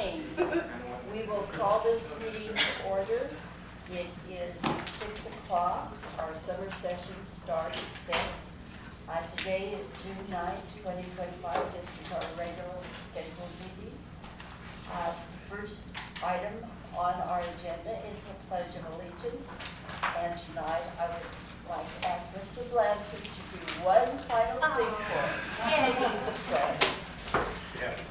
morning. We will call this meeting to order. It is 6 o'clock. Our summer session starts at 6. Today is June 9th, 2025. This is our regularly scheduled meeting. The first item on our agenda is the Pledge of Allegiance. And tonight I would like to ask Mr. Blanchard to do one final thing for us. Taking the pledge. You have to.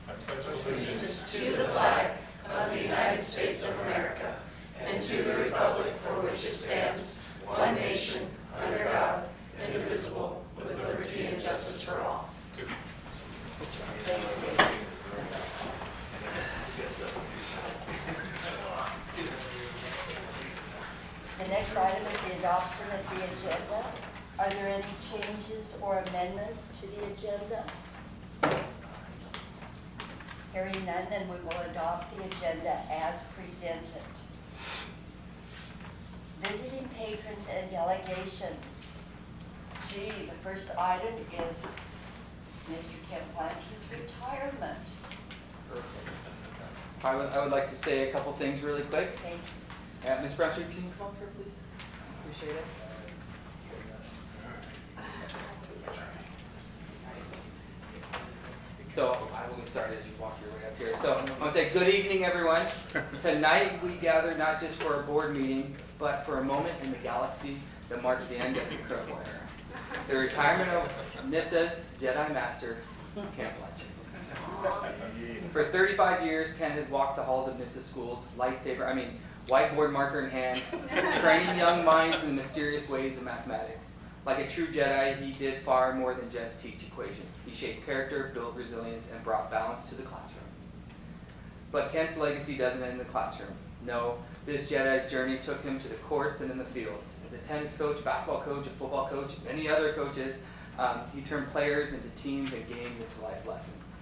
I pledge Allegiance to the flag of the United States of America and to the republic for which it stands, one nation, under God, indivisible, with liberty and justice for all. Thank you. The next item is the adoption of the agenda. Are there any changes or amendments to the agenda? Hearing none, then we will adopt the agenda as presented. Visiting patrons and delegations. Gee, the first item is Mr. Ken Blanchard's retirement. I would like to say a couple things really quick. Thank you. Ms. Blanchard, can you come up here, please? Appreciate it. So I will get started as you walk your way up here. So I want to say good evening, everyone. Tonight we gather not just for a board meeting, but for a moment in the galaxy that marks the end of the incredible era. The retirement of Nissa's Jedi Master, Ken Blanchard. For 35 years, Ken has walked the halls of Nissa schools, whiteboard marker in hand, training young minds in the mysterious ways of mathematics. Like a true Jedi, he did far more than just teach equations. He shaped character, built resilience, and brought balance to the classroom. But Ken's legacy doesn't end in the classroom. No, this Jedi's journey took him to the courts and in the fields. As a tennis coach, basketball coach, a football coach, and many other coaches, he turned players into teams and games into life lessons.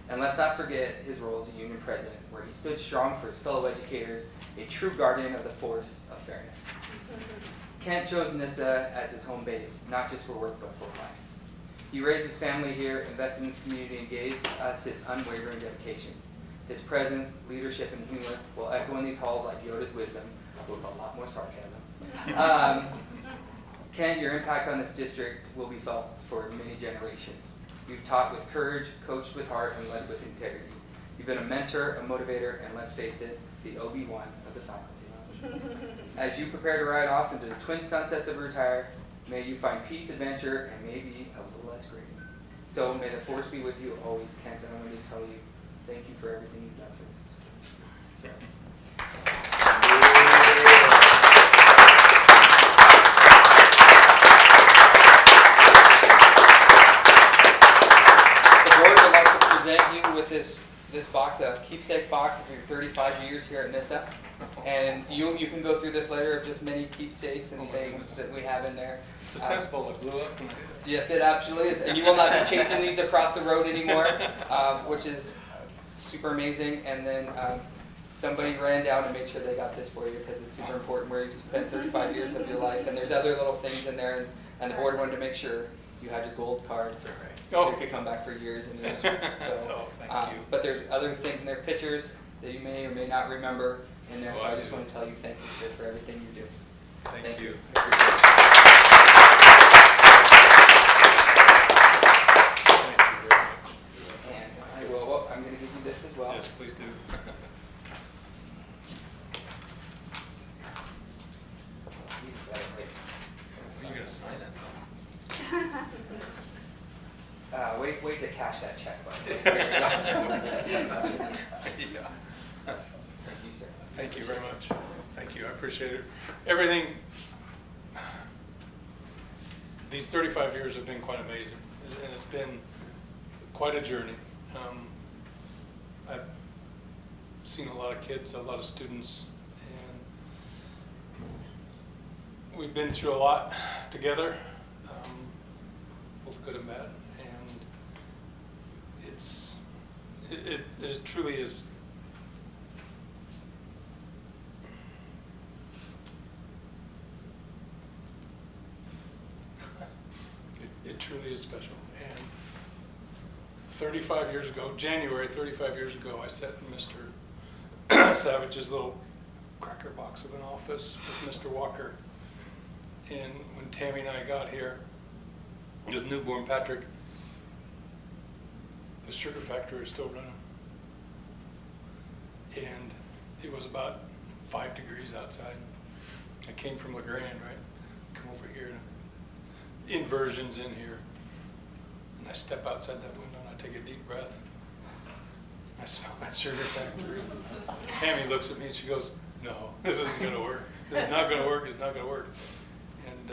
And let's not forget his role as a union president, where he stood strong for his fellow educators, a true guardian of the force of fairness. Kent chose Nissa as his home base, not just for work, but for life. He raised his family here, invested in his community, and gave us his unwavering dedication. His presence, leadership, and humor will echo in these halls like Yoda's wisdom, with a lot more sarcasm. Kent, your impact on this district will be felt for many generations. You've taught with courage, coached with heart, and led with integrity. You've been a mentor, a motivator, and let's face it, the Obi-Wan of the faculty lounge. As you prepare to ride off into the twin sunsets of retire, may you find peace, adventure, and maybe a little less grading. So may the force be with you always, Kent, and I want to tell you, thank you for everything you've done for this. So. With this box, a keepsake box of your 35 years here at Nissa. And you can go through this later of just many keepsakes and things that we have in there. It's the test ball that blew up. Yes, it absolutely is. And you will not be chasing these across the road anymore, which is super amazing. And then somebody ran down and made sure they got this for you because it's super important where you've spent 35 years of your life. And there's other little things in there. And the board wanted to make sure you had your gold card. So you could come back for years and years. So, thank you. But there's other things in there, pictures that you may or may not remember in there. So I just want to tell you thank you, sir, for everything you do. Thank you. And I will. Well, I'm going to give you this as well. Yes, please do. You're going to sign it. Wait to cash that check, bud. Yeah. Thank you, sir. Thank you very much. Thank you. I appreciate it. Everything. These 35 years have been quite amazing, and it's been quite a journey. I've seen a lot of kids, a lot of students, and we've been through a lot together, both good and bad. It truly is. It truly is special, and 35 years ago, January 35 years ago, I sat in Mr. Savage's little cracker box of an office with Mr. Walker. And when Tammy and I got here with newborn Patrick, the sugar factory was still running. And it was about 5 degrees outside. I came from LeGrand, right? Come over here, and inversions in here. And I step outside that window and I take a deep breath. I smell that sugar factory. Tammy looks at me and she goes, "No, this isn't gonna work. This is not gonna work, it's not gonna work." And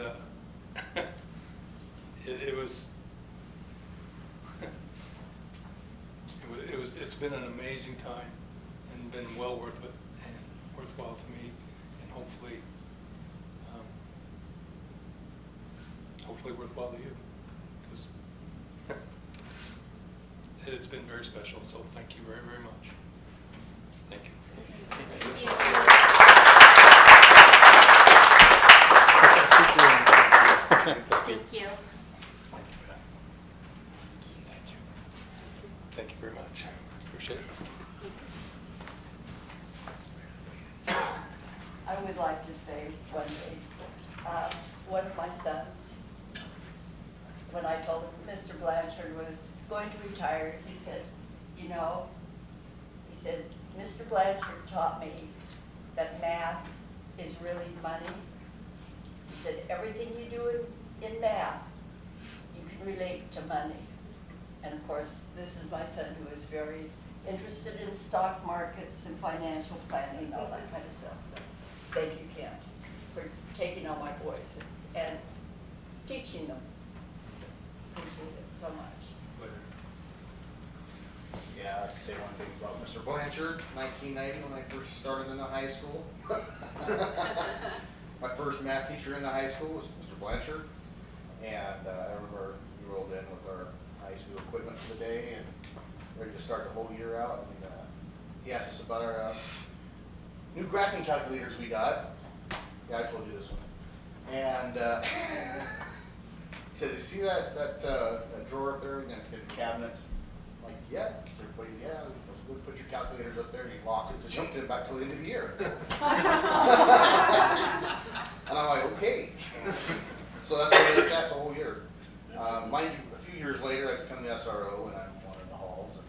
it's been an amazing time and been well worthwhile to me, and hopefully worthwhile to you, because it's been very special. So thank you very, very much. Thank you. Thank you. Thank you. Thank you very much. Appreciate it. I would like to say one thing. One of my sons, when I told him Mr. Blanchard was going to retire, he said, you know, he said, Mr. Blanchard taught me that math is really money. He said, everything you do in math, you can relate to money. And of course, this is my son who is very interested in stock markets and financial planning and all that kind of stuff. Thank you, Kent, for taking on my boys and teaching them. Appreciate it so much. Yeah, I'd say one thing about Mr. Blanchard, 1990 when I first started in the high school. My first math teacher in the high school was Mr. Blanchard. And I remember we rolled in with our high school equipment for the day and ready to start the whole year out. And he asked us about our new graphing calculators we got. Yeah, I told you this one. And he said, "You see that drawer up there in the cabinets?" I'm like, "Yeah." Everybody, "Yeah, we'll put your calculators up there." And he locked it, so jumped in back till the end of the year. And I'm like, "Okay." So that's where they sat the whole year. Mind you, a few years later, I become the SRO, and I'm one in the halls. And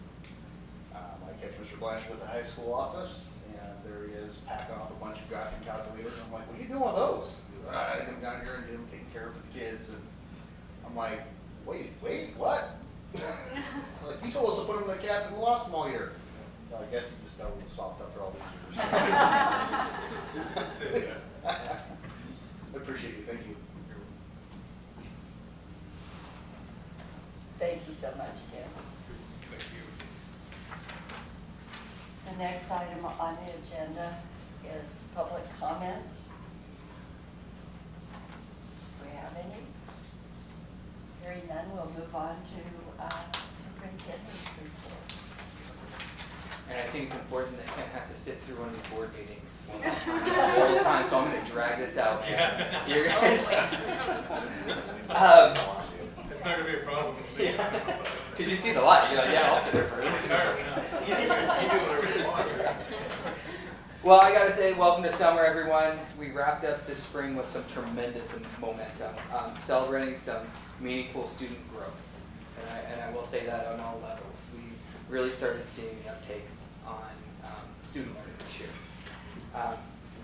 I kept Mr. Blanchard at the high school office, and there he is packing off a bunch of graphing calculators. And I'm like, "What are you doing with those?" He goes, "I come down here and get them taken care of for the kids." And I'm like, wait, what? Like, "You told us to put them in the cabinet and we lost them all year." So I guess he just got a little soft after all these years. That's it, yeah. I appreciate you. Thank you. Thank you so much, Tim. Thank you. The next item on the agenda is public comment. Do we have any? Hearing none, we'll move on to superintendent's report. And I think it's important that Kent has to sit through one of these board meetings one last time, the whole time, so I'm going to drag this out. Yeah. You're gonna It's not gonna be a problem. Because you see the light, you're like, yeah, I'll sit there for a minute. You do whatever you want. Well, I gotta say, welcome to summer, everyone. We wrapped up this spring with some tremendous momentum, celebrating some meaningful student growth. And I will say that on all levels. We really started seeing the uptake on student learning this year.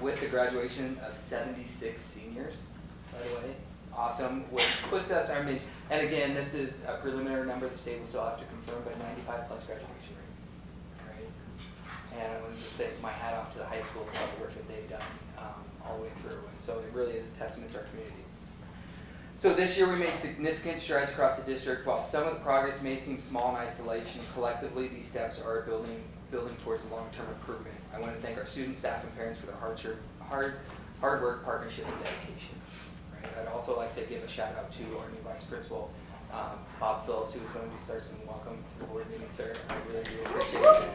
With the graduation of 76 seniors, by the way, awesome, which puts us, and again, this is a preliminary number the state will still have to confirm, but 95+ graduation rate, right? And I want to just take my hat off to the high school for all the work that they've done all the way through, and so it really is a testament to our community. So this year we made significant strides across the district. While some of the progress may seem small in isolation, collectively these steps are building towards long-term improvement. I want to thank our students, staff, and parents for their hard work, partnership, and dedication. Right? I'd also like to give a shout out to our new vice principal, Bob Phillips, who is going to start some welcome to the board meeting, sir. I really do appreciate it.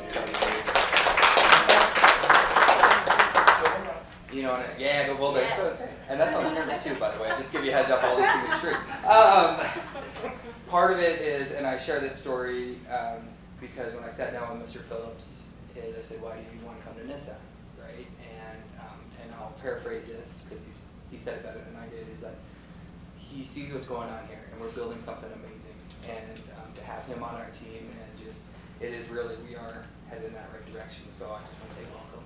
You know, yeah, go Bulldogs. Yes. And that's on camera too, by the way. Just give you a heads up, all these things are true. part of it is, and I share this story because when I sat down with Mr. Phillips, I said, why do you want to come to NISA, right? And I'll paraphrase this because he said it better than I did, is that he sees what's going on here and we're building something amazing. And to have him on our team and just, it is really, we are headed in that right direction. So I just want to say welcome.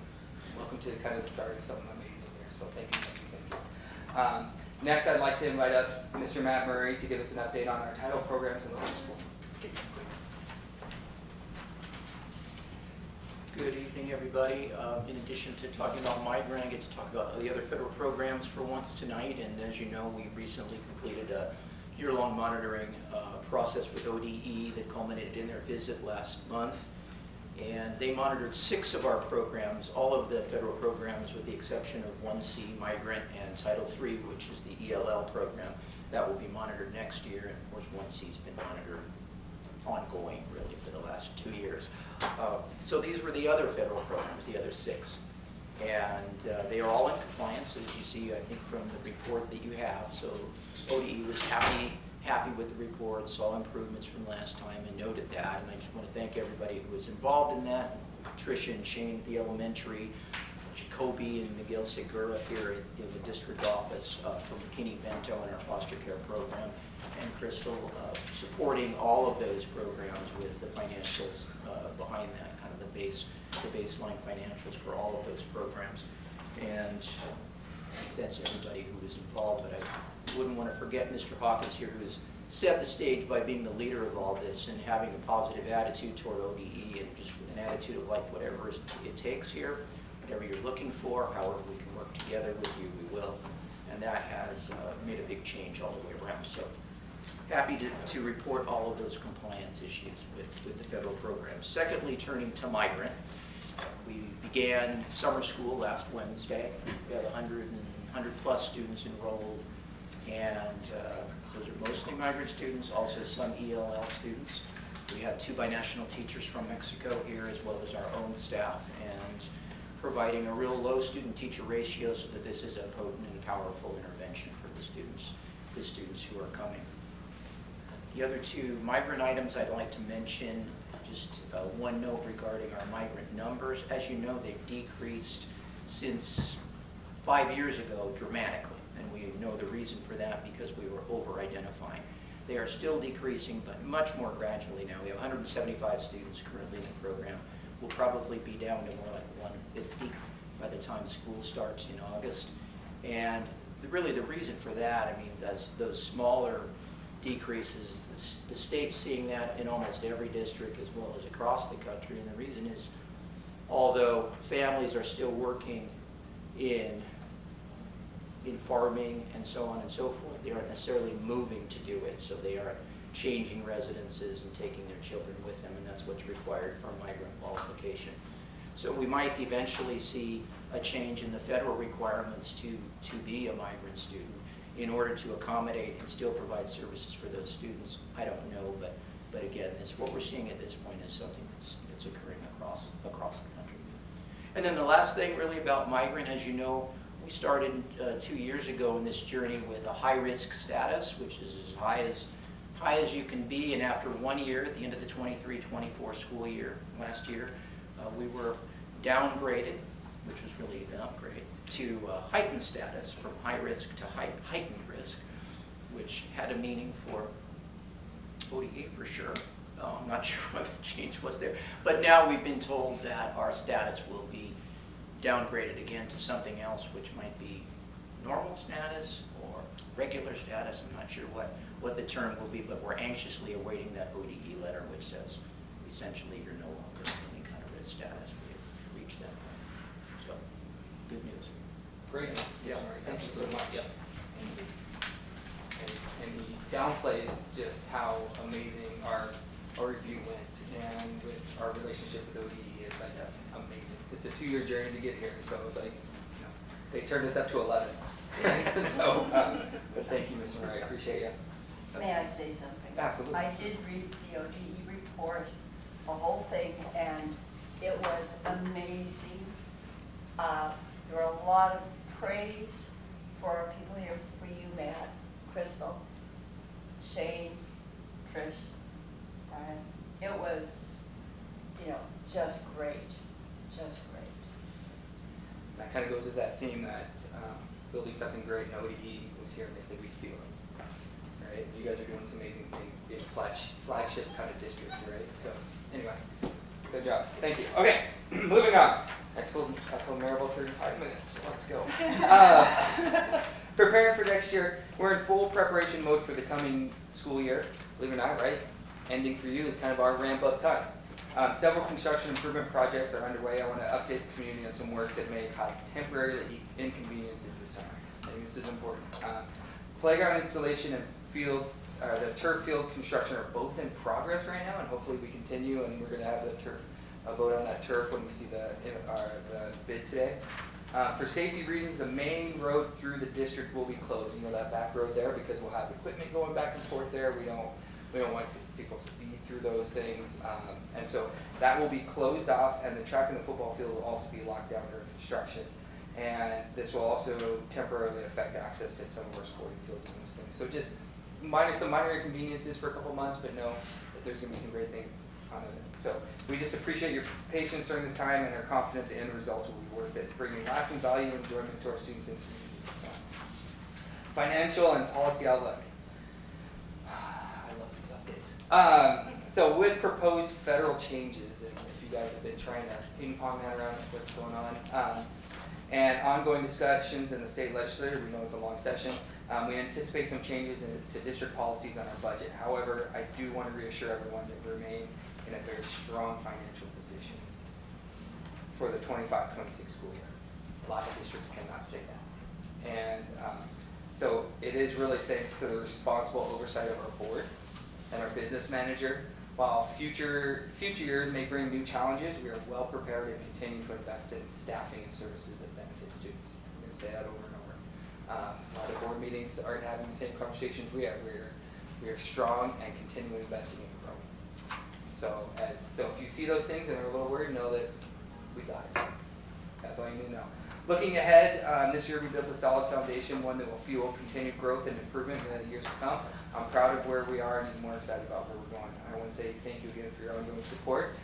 Welcome to kind of the start of something amazing here. So thank you, thank you, thank you. Next, I'd like to invite up Mr. Matt Murray to give us an update on our title programs in summer school. Good evening, everybody. In addition to talking about migrant, I get to talk about the other federal programs for once tonight. And as you know, we recently completed a year-long monitoring process with ODE that culminated in their visit last month. And they monitored 6 of our programs, all of the federal programs with the exception of 1C migrant and Title III, which is the ELL program. That will be monitored next year. And of course, 1C's been monitored ongoing really for the last 2 years. So these were the other federal programs, the other 6. And they are all in compliance, as you see, I think, from the report that you have. So ODE was happy with the report, saw improvements from last time and noted that. And I just want to thank everybody who was involved in that. Tricia and Shane at the elementary, Jacoby and Miguel Segura here in the district office from McKinney-Vento in our foster care program, and Crystal supporting all of those programs with the financials behind that, kind of the baseline financials for all of those programs. And that's everybody who was involved, but I wouldn't want to forget Mr. Hawkins here, who has set the stage by being the leader of all this and having a positive attitude toward ODE and just with an attitude of like whatever it takes here, whatever you're looking for, however we can work together with you, we will. And that has made a big change all the way around. So happy to report all of those compliance issues with the federal program. Secondly, turning to migrant, we began summer school last Wednesday. We have 100 plus students enrolled, and those are mostly migrant students, also some ELL students. We have 2 binational teachers from Mexico here, as well as our own staff, and providing a real low student-teacher ratio so that this is a potent and powerful intervention for the students who are coming. The other 2 migrant items I'd like to mention, just one note regarding our migrant numbers. As you know, they've decreased since 5 years ago dramatically, and we know the reason for that because we were over-identifying. They are still decreasing, but much more gradually now. We have 175 students currently in the program. We'll probably be down to more like 150 by the time school starts in August. And really the reason for that, I mean, those smaller decreases, the state's seeing that in almost every district as well as across the country. And the reason is, although families are still working in farming and so on and so forth, they aren't necessarily moving to do it. So they are changing residences and taking their children with them, and that's what's required for migrant qualification. So we might eventually see a change in the federal requirements to be a migrant student in order to accommodate and still provide services for those students. I don't know, but again, what we're seeing at this point is something that's occurring across the country. And then the last thing really about migrant, as you know, we started 2 years ago in this journey with a high-risk status, which is as high as you can be, and after 1 year, at the end of the 23-24 school year, last year, we were downgraded, which was really an upgrade, to heightened status, from high risk to heightened risk, which had a meaning for ODE for sure. I'm not sure what the change was there. But now we've been told that our status will be downgraded again to something else, which might be normal status or regular status. I'm not sure what the term will be, but we're anxiously awaiting that ODE letter, which says essentially you're no longer in any kind of risk status. We've reached that. So, good news. Great. Yeah. Thank you so much. Yeah. And he downplays just how amazing our review went, and with our relationship with ODE, it's like amazing. It's a 2-year journey to get here, so it's like, you know, they turned us up to 11. So, but thank you, Mr. Murray, I appreciate you. May I say something? Absolutely. I did read the ODE report, the whole thing, and it was amazing. There were a lot of praise for people here, for you, Matt, Crystal, Shane, Trish, Brian. It was, just great, just great. That kind of goes with that theme that building something great, nobody was here and they said we feel it. Right? You guys are doing some amazing things, being flagship kind of district, right? So anyway, good job. Thank you. Okay, moving on. I told Maribel 35 minutes. Let's go. Preparing for next year. We're in full preparation mode for the coming school year. Believe it or not, right? Ending for you is kind of our ramp up time. Several construction improvement projects are underway. I want to update the community on some work that may cause temporary inconveniences this summer. I think this is important. Playground installation and the turf field construction are both in progress right now, and hopefully we continue, and we're going to have a vote on that turf when we see the bid today. For safety reasons, the main road through the district will be closed. You know that back road there, because we'll have equipment going back and forth there. We don't want people speed through those things, and so that will be closed off, and the track and the football field will also be locked down during construction. And this will also temporarily affect access to some of our sporting fields and those things. So just some minor inconveniences for a couple months, but know that there's going to be some great things on it. So we just appreciate your patience during this time and are confident the end results will be worth it, bringing lasting value and enjoyment to our students and community. So, financial and policy outlook. I love these updates. So with proposed federal changes, and if you guys have been trying to ping pong that around with what's going on, and ongoing discussions in the state legislature, we know it's a long session, we anticipate some changes to district policies on our budget. However, I do want to reassure everyone that we remain in a very strong financial position for the 25-26 school year. A lot of districts cannot say that. And so it is really thanks to the responsible oversight of our board and our business manager. While future years may bring new challenges, we are well prepared and continue to invest in staffing and services that benefit students. I'm going to say that over and over. A lot of board meetings aren't having the same conversations we are. We are strong and continuing investing in growing. So if you see those things and are a little worried, know that we got it. That's all you need to know. Looking ahead, this year we built a solid foundation, one that will fuel continued growth and improvement in the years to come. I'm proud of where we are and even more excited about where we're going. I want to say thank you again for your ongoing support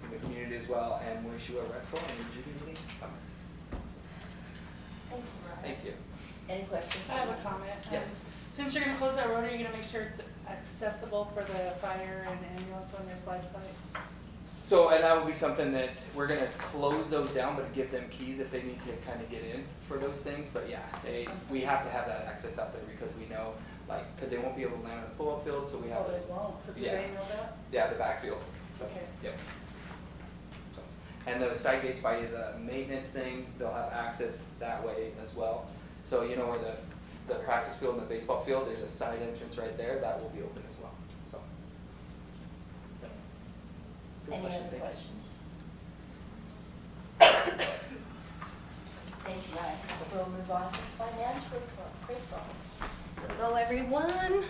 from the community as well, and wish you a restful and rejuvenating summer. Thank you, Brian. Thank you. Any questions? I have a comment. Yes. Since you're gonna close that road, are you gonna make sure it's accessible for the fire and ambulance when there's life flight? So, and that would be something that we're going to close those down, but give them keys if they need to kind of get in for those things. But yeah, we have to have that access out there because we know, because they won't be able to land on the football field, so we have Oh, this. they won't, so do Yeah. they know that? Yeah, the backfield. So, Okay. Yep. So, and the side gates by the maintenance thing, they'll have access that way as well. So you know where the practice field and the baseball field, there's a side entrance right there, that will be open as well. So. Yeah. Good Any question, other thank you. questions? Thank you, Ryan. We'll move on to financial report. Crystal. Hello, everyone.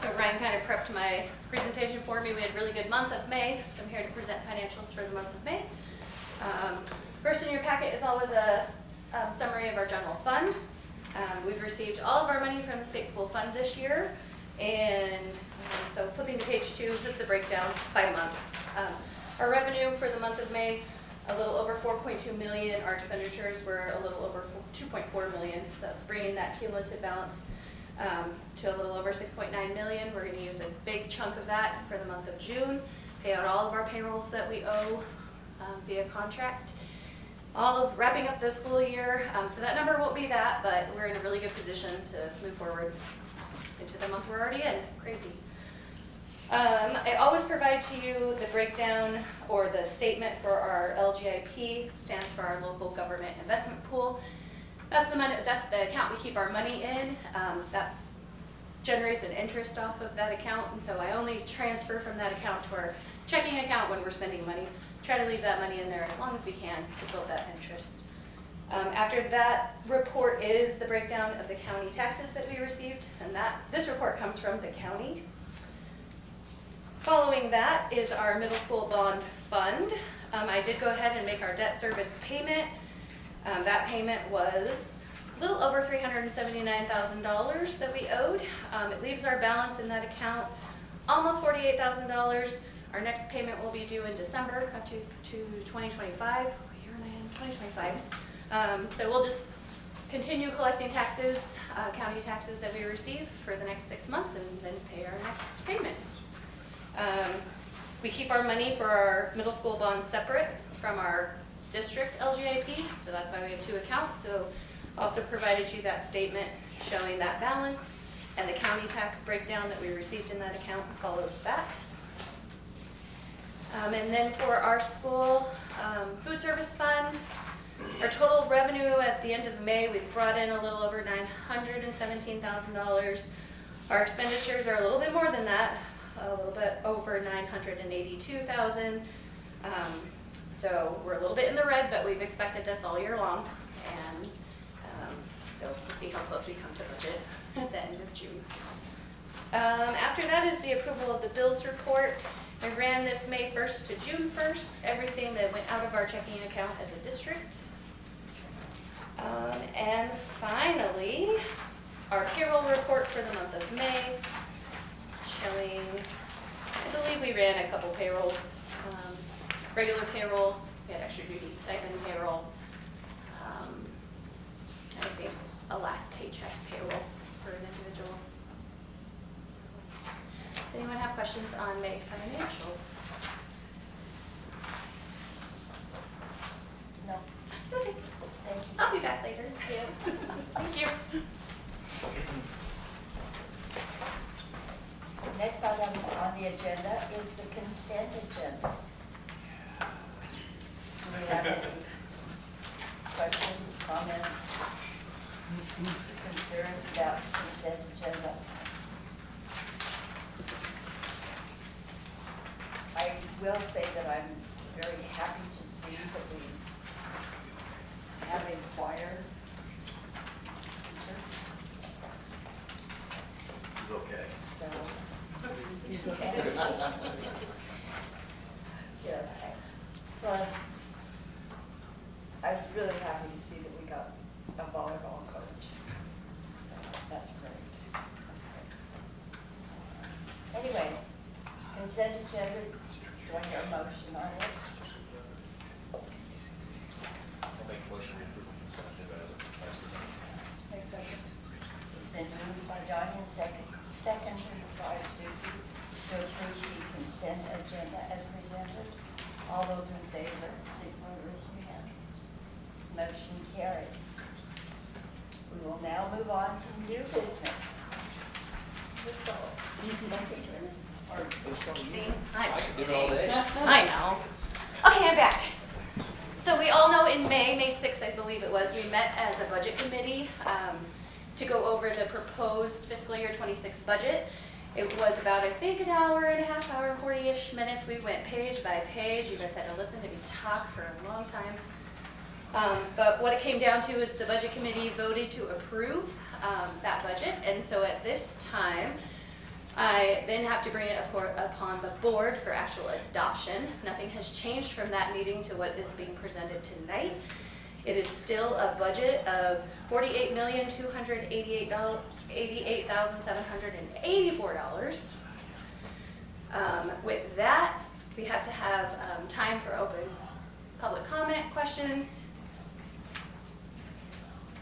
So Ryan kind of prepped my presentation for me. We had a really good month of May, so I'm here to present financials for the month of May. First in your packet is always a summary of our general fund. We've received all of our money from the state school fund this year, and so flipping to page 2, this is the breakdown by month. Our revenue for the month of May, a little over 4.2 million. Our expenditures were a little over 2.4 million, so that's bringing that cumulative balance to a little over 6.9 million. We're going to use a big chunk of that for the month of June, pay out all of our payrolls that we owe via contract. All of wrapping up the school year, so that number won't be that, but we're in a really good position to move forward into the month we're already in. Crazy. I always provide to you the breakdown or the statement for our LGIP, stands for our local government investment pool. That's the money, that's the account we keep our money in. That generates an interest off of that account, and so I only transfer from that account to our checking account when we're spending money. Try to leave that money in there as long as we can to build that interest. After that report is the breakdown of the county taxes that we received, and this report comes from the county. Following that is our middle school bond fund. I did go ahead and make our debt service payment. That payment was little over $379,000 that we owed. It leaves our balance in that account almost $48,000. Our next payment will be due in December up to 2025. What year am I in? 2025. So we'll just continue collecting taxes, county taxes that we receive for the next 6 months and then pay our next payment. We keep our money for our middle school bonds separate from our district LGIP, so that's why we have 2 accounts. So also provided you that statement showing that balance, and the county tax breakdown that we received in that account follows that. And then for our school food service fund, our total revenue at the end of May, we've brought in a little over $917,000. Our expenditures are a little bit more than that, a little bit over $982,000. So we're a little bit in the red, but we've expected this all year long. And so we'll see how close we come to budget at the end of June. After that is the approval of the bills report. I ran this May 1st to June 1st, everything that went out of our checking account as a district. And finally, our payroll report for the month of May, showing, I believe we ran a couple payrolls, regular payroll, we had extra duty stipend payroll, I think a last paycheck payroll for an individual. So, does anyone have questions on May financials? No, Okay, thank you. I'll be back later. Yeah. Thank you. Next item on the agenda is the consent agenda. Do we have any questions, comments, concerns about the consent agenda? I will say that I'm very happy to see that we have a choir teacher. It's okay. So. He's okay. Yes. Plus, I was really happy to see that we got a volleyball coach. So that's great. Anyway, consent agenda, do I hear a motion on it? I'll make a motion to approve the consent agenda as presented. I second. It's been moved by Donnie and seconded by Susie to approve the consent agenda as presented. All those in favor, signify by raising your hand. Motion carries. We will now move on to new business. Crystal, you can take care of this. Or I could do it all day. I know. Okay, I'm back. So we all know in May 6th, I believe it was, we met as a budget committee to go over the proposed fiscal year 26 budget. It was about, I think, an hour and a half, hour and 40-ish minutes. We went page by page. You guys had to listen to me talk for a long time. But what it came down to is the budget committee voted to approve that budget. And so at this time, I then have to bring it upon the board for actual adoption. Nothing has changed from that meeting to what is being presented tonight. It is still a budget of $48,288,784. With that, we have to have time for open public comment, questions,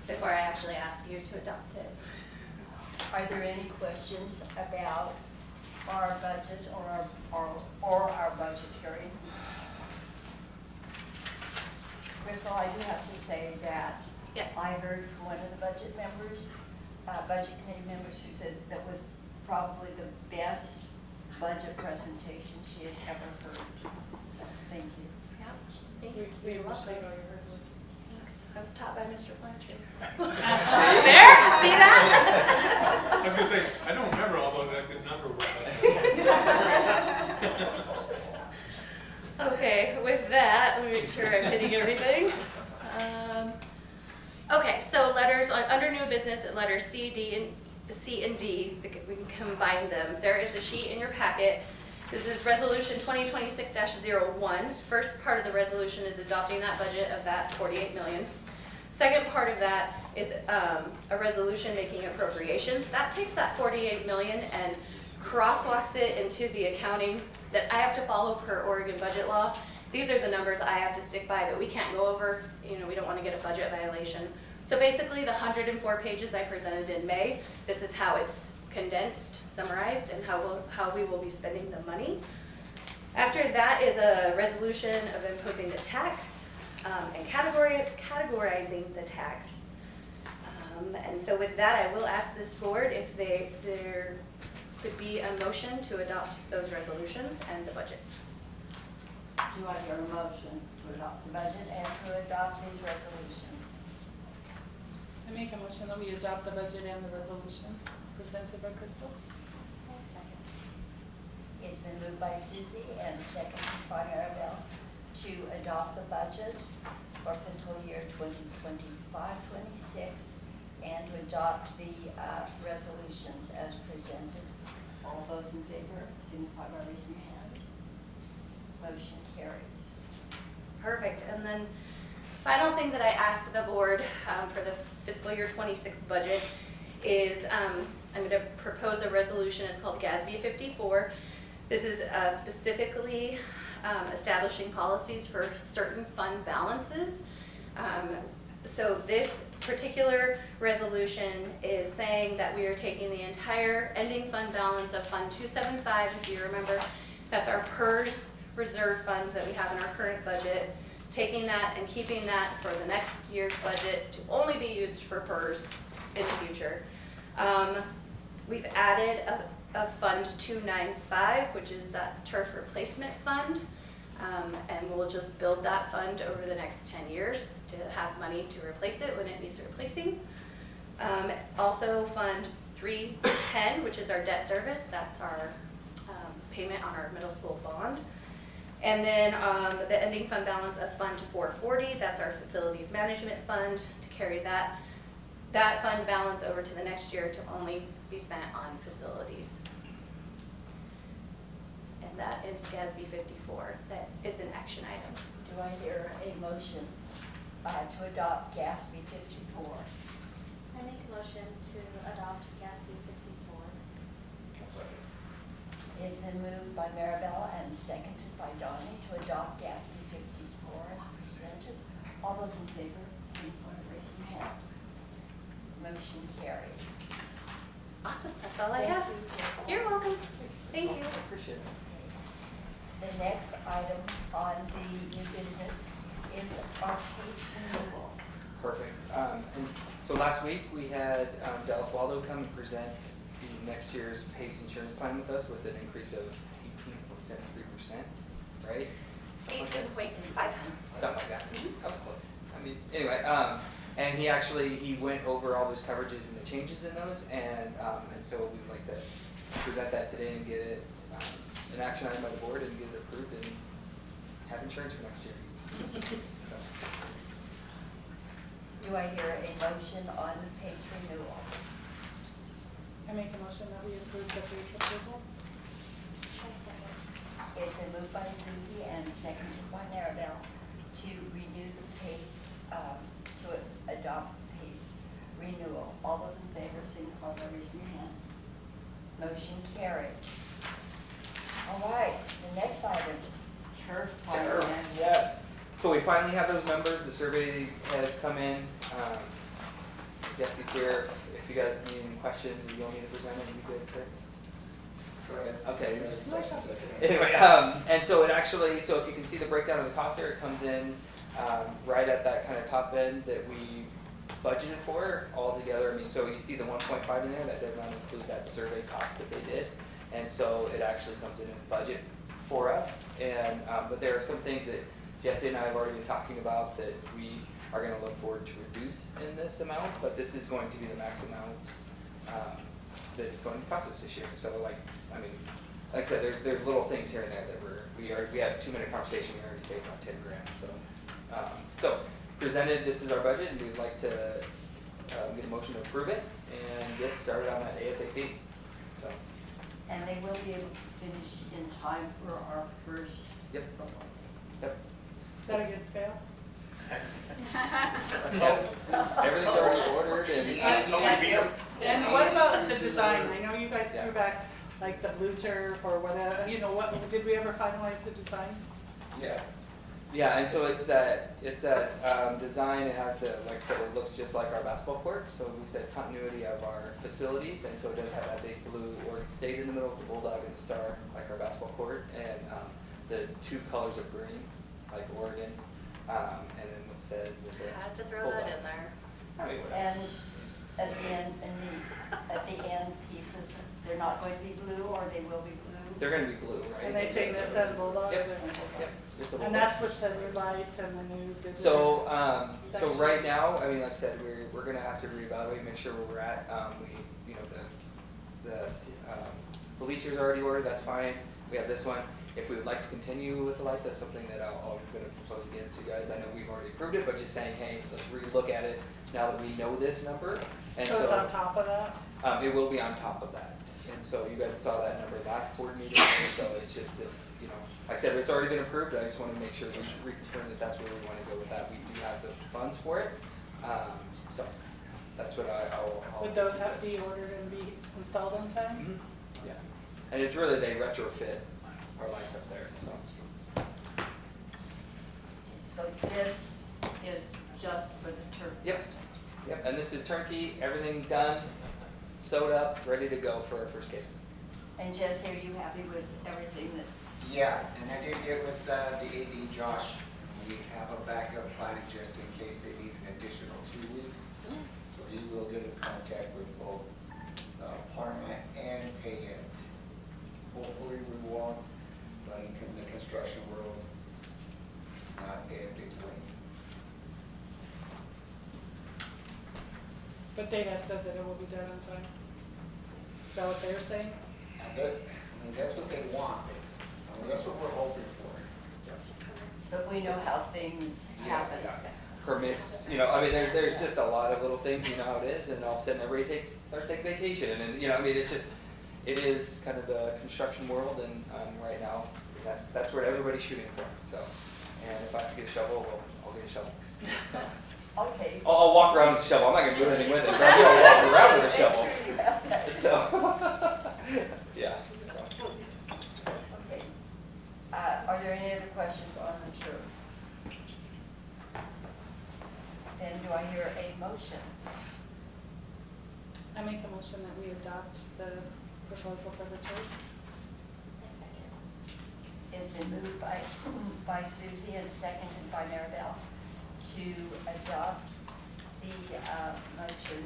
before I actually ask you to adopt it. Are there any questions about our budget or our budget hearing? Crystal, I do have to say that Yes. I heard from one of the budget members, budget committee members, who said that was probably the best budget presentation she had ever heard. So, thank you. Yeah. Thank you. You're welcome. Thanks. I was taught by Mr. Blanchard. See? There? See that? I was gonna say, I don't remember all of that good number. Okay, with that, let me make sure I'm hitting everything. Okay, so letters under new business, letters C, and D, we can combine them. There is a sheet in your packet. This is resolution 2026-01. First part of the resolution is adopting that budget of that $48 million. Second part of that is a resolution making appropriations. That takes that 48 million and crosswalks it into the accounting that I have to follow per Oregon budget law. These are the numbers I have to stick by that we can't go over. You know, we don't want to get a budget violation. So basically the 104 pages I presented in May, this is how it's condensed, summarized, and how we will be spending the money. After that is a resolution of imposing the tax and categorizing the tax. And so with that, I will ask this board if there could be a motion to adopt those resolutions and the budget. Do I hear a motion to adopt the budget and to adopt these resolutions? I make a motion that we adopt the budget and the resolutions presented by Crystal. It's been moved by Susie and seconded by Maribel to adopt the budget for fiscal year 2025-26 and to adopt the resolutions as presented. All those in favor, signify by raising your hand. Motion carries. Perfect. And then final thing that I asked the board for the fiscal year 26 budget is I'm going to propose a resolution. It's called GASB 54. This is specifically establishing policies for certain fund balances. So this particular resolution is saying that we are taking the entire ending fund balance of Fund 275, if you remember, that's our PERS reserve fund that we have in our current budget, taking that and keeping that for the next year's budget to only be used for PERS in the future. We've added a Fund 295, which is that turf replacement fund, and we'll just build that fund over the next 10 years to have money to replace it when it needs replacing. Also Fund 310, which is our debt service, that's our payment on our middle school bond. And then the ending fund balance of Fund 440, that's our facilities management fund, to carry that fund balance over to the next year to only be spent on facilities. And that is GASB 54. That is an action item. Do I hear a motion to adopt GASB 54? I make a motion to adopt GASB 54. One second. It's been moved by Maribel and seconded by Donnie to adopt GASB 54 as presented. All those in favor, signify by raising your hand. Motion carries. Awesome. That's all I Thank have. you, Crystal. You're welcome. Thank you. Appreciate it. The next item on the new business is our case renewal. Perfect. And so last week, we had Dallas Waldo come and present the next year's PACE insurance plan with us with an increase of 18.73%, right? Something like that? 18.5. Something like that. That was close. I mean, anyway, and he went over all those coverages and the changes in those, and so we'd like to present that today and get it an action item by the board and get it approved and have insurance for next year. So, Do I hear a motion on the PACE renewal? I make a motion that we approve the PACE approval. I second. It's been moved by Susie and seconded by Maribel to renew the PACE, to adopt the PACE renewal. All those in favor, signify by raising your hand. Motion carries. All right, the next item, turf finance. yes. So we finally have those numbers. The survey has come in. Jesse's here. If you guys need any questions or you want me to present it, you good, sir? Go ahead. Okay. Anyway, and so it actually, so if you can see the breakdown of the cost there, it comes in right at that kind of top end that we budgeted for altogether. I mean, so you see the 1.5 in there, that does not include that survey cost that they did. And so it actually comes in budget for us. And but there are some things that Jesse and I have already been talking about that we are going to look forward to reduce in this amount, but this is going to be the max amount that it's going to cost us this year. So like I said, there's little things here and there that we had a 2-minute conversation, we already saved about 10 grand. So presented, this is our budget, and we'd like to get a motion to approve it and get started on that ASAP. So. And they will be able to finish in time for our first Yep. football. Yep. Is that a good scale? Let's hope. Everything's already ordered and. And what about the design? I know you guys Yeah. threw back like the blue turf or whatever, you know, what, did we ever finalize the design? Yeah. Yeah, and so it's that design, it has the, like I said, it looks just like our basketball court, so we said continuity of our facilities, and so it does have that big blue Oregon State in the middle with the bulldog and the star, like our basketball court, and the two colors of green, like Oregon, and then what says, there's a Had to throw that in bulldogs. there. I mean, what And else? at the end, at the end pieces, they're not going to be blue, or they will be blue? They're gonna be blue, right? And they say this and Bulldogs? Yep. or- Yep, just a And bulldog. that's with the new lights and the new visitor. So section. right now, I mean, like I said, we're gonna have to reevaluate, make sure where we're at. You know, the bleachers are already ordered, that's fine. We have this one. If we would like to continue with the lights, that's something that I'm gonna propose against you guys. I know we've already approved it, but just saying, hey, let's relook at it now that we know this number. And So it's on top of that? it will be on top of that. And so you guys saw that number last board meeting, so it's just if, you know, like I said, it's already been approved, I just want to make sure we reconfirm that that's where we want to go with that. We do have the funds for it, so that's what I'll. Would those have to be ordered and be installed on time? Mhm. Yeah, and it's really, they retrofit our lights up there, so. So this is just for the turf? Yep. Yep, and this is turnkey, everything done, sewed up, ready to go for our first game. And Jesse, are you happy with everything that's? Yeah, and I did get with the AD Josh. We have a backup plan just in case they need an additional 2 weeks. So he will get in contact with both Parma and Payette. Hopefully we won't, but in the construction world, it's not if it's waiting. But they have said that it will be done on time. Is that what they're saying? And that, I mean, that's what they want. I mean, that's what we're hoping for. But we know how things happen. Permits, you know, I mean, there's just a lot of little things, you know how it is, and all of a sudden everybody starts taking vacation, and, you know, I mean, it's just, it is kind of the construction world, and right now, that's what everybody's shooting for, so. And if I have to get a shovel, well, I'll get a shovel. So, Okay. I'll walk around with a shovel, I'm not gonna do anything with it, but I'll walk around with a shovel. Make sure you have that. So, yeah, so. Okay. Are there any other questions on the turf? Then do I hear a motion? I make a motion that we adopt the proposal for the turf. A second. It's been moved by Susie and seconded by Maribel to adopt the motion,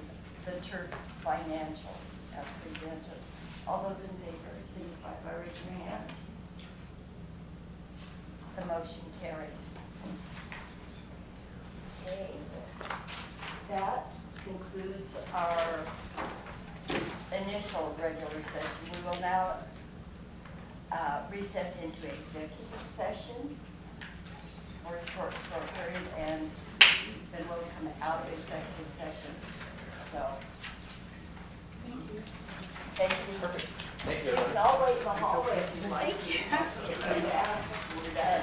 the turf financials as presented. All those in favor, signify by raising your hand. The motion carries. Okay, that concludes our initial regular session. We will now recess into executive session for a short period, and then we'll come out of executive session. So, Thank you. thank you. Perfect, thank you, You everyone. can all wait in the hallway if you like. Thank you. We're done.